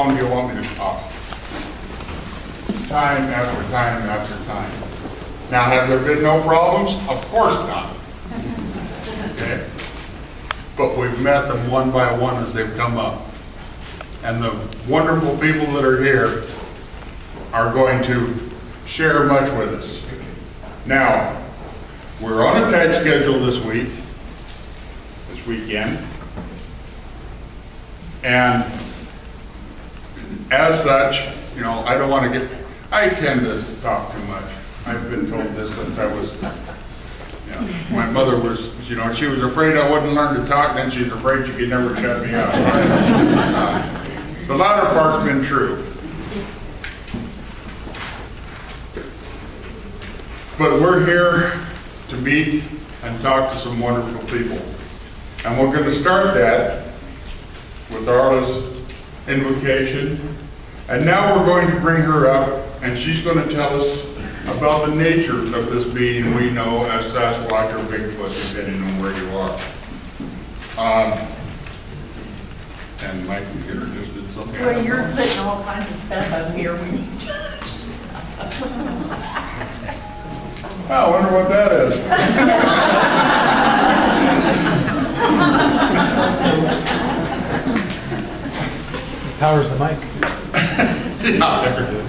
long do you want me to talk? Time after time after time. Now, have there been no problems? Of course not. Okay? But we've met them one by one as they've come up. And the wonderful people that are here are going to share much with us. Now, we're on a tight schedule this weekend. And as such, you know, I don't want to I tend to talk too much. I've been told this since I was, you know, my mother was, you know, she was afraid I wouldn't learn to talk, then she was afraid she could never shut me up. The latter part's been true. But we're here to meet and talk to some wonderful people. And we're going to start that with Arla's invocation. And now we're going to bring her up, and she's going to tell us about the nature of this being we know as Sasquatch or Bigfoot, depending on where you are. And my computer just did something. Well, you're putting all kinds of stuff up here. I wonder what that is. Powers the mic. Yeah, there it is.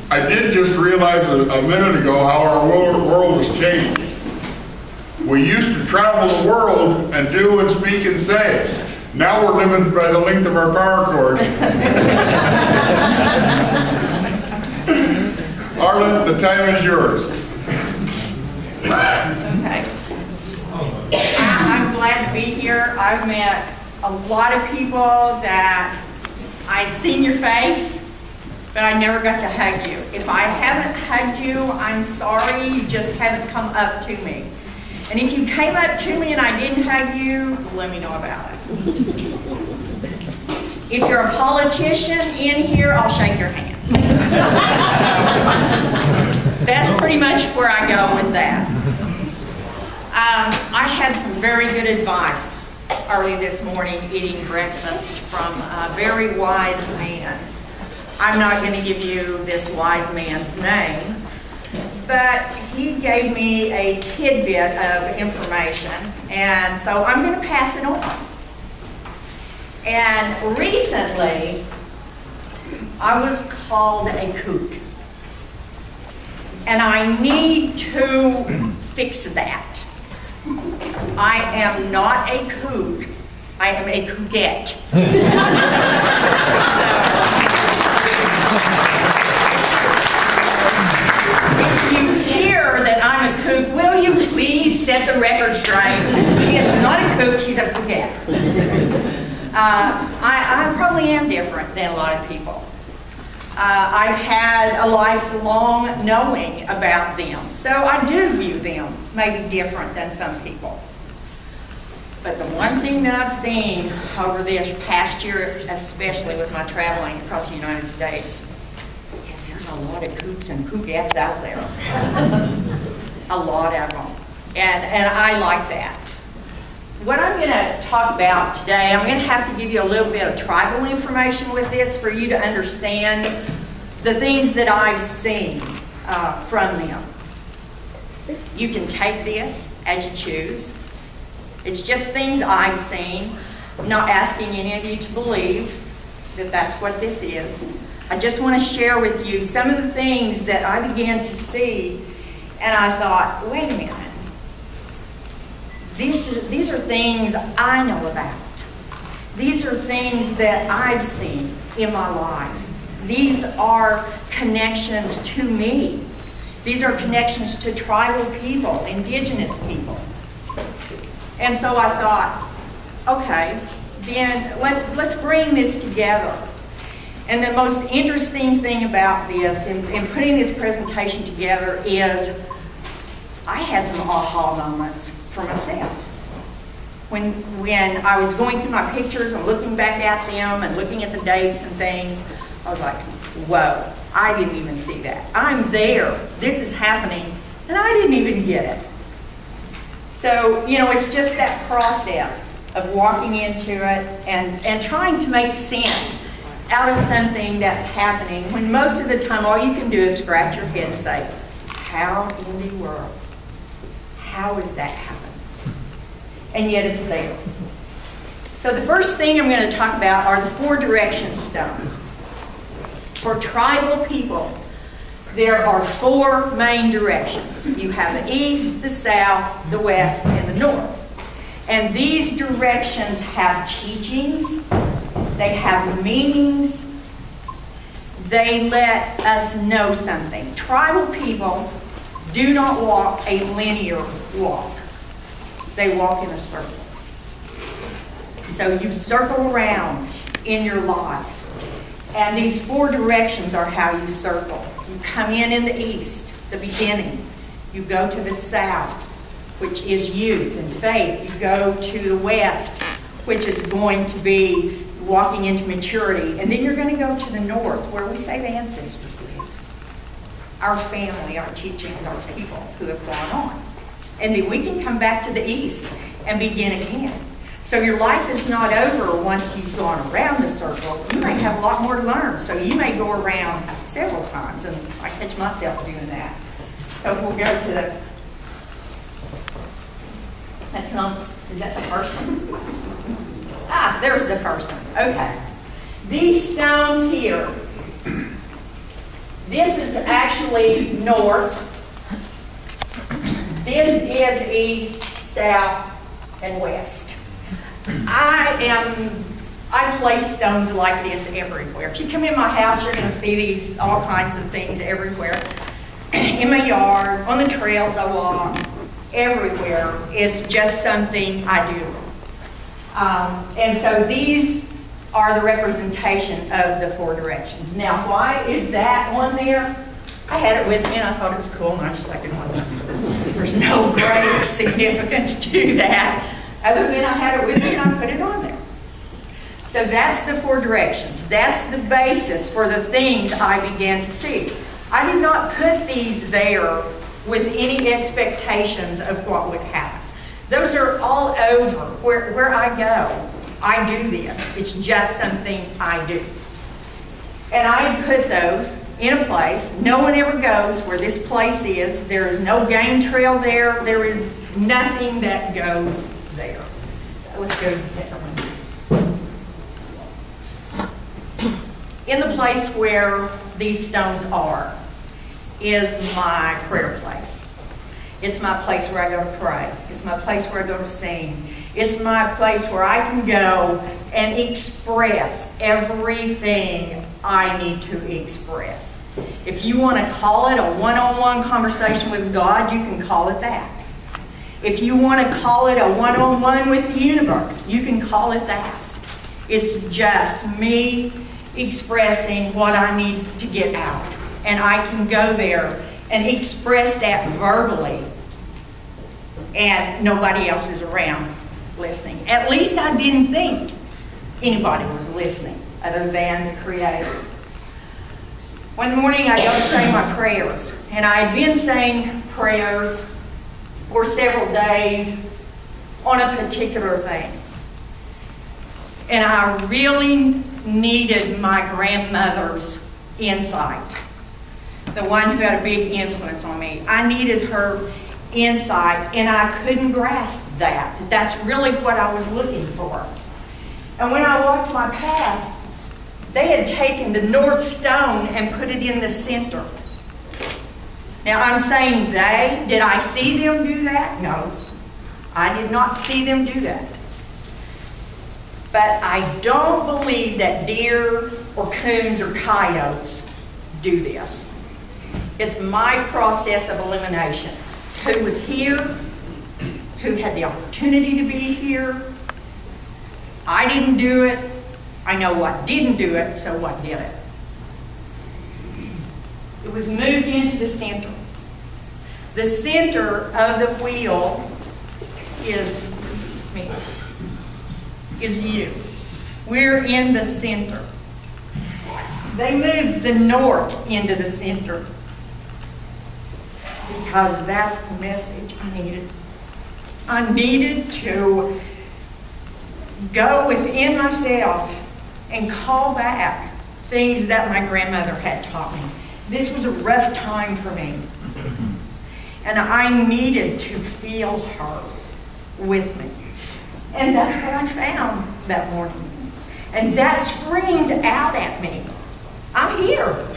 I did just realize a minute ago how our world has changed. We used to travel the world and do and speak and say. Now we're limited by the length of our power cord. Arla, the time is yours. Okay. I'm glad to be here. I've met a lot of people that I've seen your face, but I never got to hug you. If I haven't hugged you, I'm sorry, you just haven't come up to me. And if you came up to me and I didn't hug you, let me know about it. If you're a politician in here, I'll shake your hand. That's pretty much where I go with that. I had some very good advice early this morning eating breakfast from a very wise man. I'm not going to give you this wise man's name, but he gave me a tidbit of information, and so I'm going to pass it on. And recently, I was called a kook, and I need to fix that. I am not a kook, I am a kookette. If you hear that I'm a kook, will you please set the record straight? She is not a kook, she's a kookette. I probably am different than a lot of people. I've had a lifelong knowing about them, so I do view them maybe different than some people. But the one thing that I've seen over this past year, especially with my traveling across the United States, is there's a lot of kooks and kookettes out there. A lot of them. And I like that. What I'm going to talk about today, I'm going to have to give you a little bit of tribal information with this for you to understand the things that I've seen from them. You can take this as you choose. It's just things I've seen. I'm not asking any of you to believe that that's what this is. I just want to share with you some of the things that I began to see, and I thought, wait a minute. These are things I know about. These are things that I've seen in my life. These are connections to me. These are connections to tribal people, indigenous people. And so I thought, okay, then let's bring this together. And the most interesting thing about this, in putting this presentation together, is I had some aha moments for myself. When I was going through my pictures and looking back at them and looking at the dates and things, I was like, whoa, I didn't even see that. I'm there, this is happening, and I didn't even get it. So, you know, it's just that process of walking into it and trying to make sense out of something that's happening, when most of the time all you can do is scratch your head and say, how in the world? How is that happening? And yet it's there. So the first thing I'm going to talk about are the 4 direction stones. For tribal people, there are 4 main directions. You have the east, the south, the west, and the north. And these directions have teachings, they have meanings, they let us know something. Tribal people do not walk a linear walk. They walk in a circle. So you circle around in your life. And these 4 directions are how you circle. You come in the east, the beginning. You go to the south, which is youth and faith. You go to the west, which is going to be walking into maturity. And then you're going to go to the north, where we say the ancestors live. Our family, our teachings, our people who have gone on. And then we can come back to the east and begin again. So your life is not over once you've gone around the circle. You may have a lot more to learn. So you may go around several times, and I catch myself doing that. So we'll go to the, that's not, is that the first one? Ah, there's the first one. Okay. These stones here, this is actually north. This is east, south, and west. I place stones like this everywhere. If you come in my house, you're going to see these, all kinds of things everywhere. In my yard, on the trails I walk, everywhere. It's just something I do. And so these are the representation of the 4 directions. Now, why is that one there? I had it with me and I thought it was cool, and I just stuck it on there. There's no great significance to that, other than I had it with me and I put it on there. So that's the 4 directions. That's the basis for the things I began to see. I did not put these there with any expectations of what would happen. Those are all over. Where I go, I do this. It's just something I do. And I put those in a place. No one ever goes where this place is. There is no game trail there. There is nothing that goes there. So let's go to the second one. In the place where these stones are is my prayer place. It's my place where I go to pray. It's my place where I go to sing. It's my place where I can go and express everything I need to express. If you want to call it a one-on-one conversation with God, you can call it that. If you want to call it a one-on-one with the universe, you can call it that. It's just me expressing what I need to get out. And I can go there and express that verbally, and nobody else is around listening. At least I didn't think anybody was listening other than the Creator. One morning I go to say my prayers, and I had been saying prayers for several days on a particular thing. And I really needed my grandmother's insight, the one who had a big influence on me. I needed her insight, and I couldn't grasp that. That's really what I was looking for. And when I walked my path, they had taken the North Stone and put it in the center. Now I'm saying they, did I see them do that? No, I did not see them do that. But I don't believe that deer or coons or coyotes do this. It's my process of elimination. Who was here? Who had the opportunity to be here? I didn't do it. I know what didn't do it, so what did it? It was moved into the center. The center of the wheel is me, is you. We're in the center. They moved the north into the center because that's the message I needed. I needed to go within myself and call back things that my grandmother had taught me. This was a rough time for me. And I needed to feel her with me. And that's what I found that morning. And that screamed out at me, I'm here.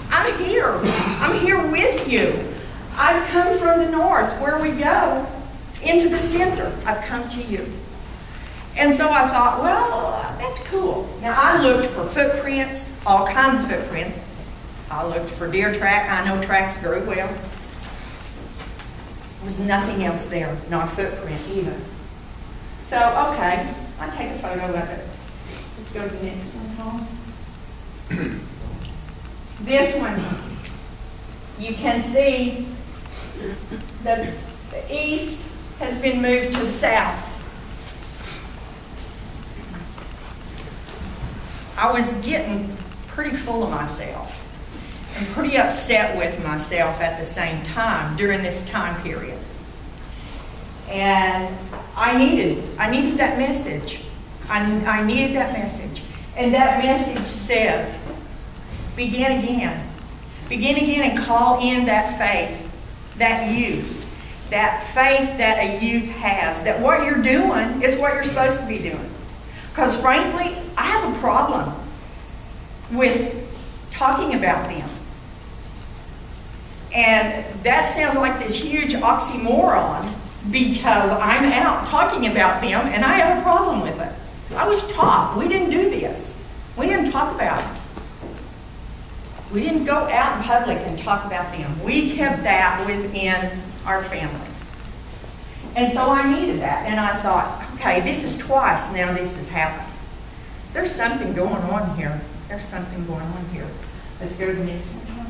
I'm here. I'm here with you. I've come from the north, where we go, into the center. I've come to you. And so I thought, well, that's cool. Now, I looked for footprints, all kinds of footprints. I looked for deer track. I know tracks very well. There was nothing else there, not a footprint either. So, okay, I take a photo of it. Let's go to the next one, Tom. This one, you can see that the east has been moved to the south. I was getting pretty full of myself and pretty upset with myself at the same time during this time period. And I needed that message. I needed that message. And that message says, begin again. Begin again and call in that faith, that youth. That faith that a youth has. That what you're doing is what you're supposed to be doing. Because frankly, I have a problem with talking about them. And that sounds like this huge oxymoron because I'm out talking about them and I have a problem with it. I was taught we didn't do this. We didn't talk about it. We didn't go out in public and talk about them. We kept that within our family. And so I needed that. And I thought, okay, this is twice now this has happened. There's something going on here. There's something going on here. Let's go to the next one.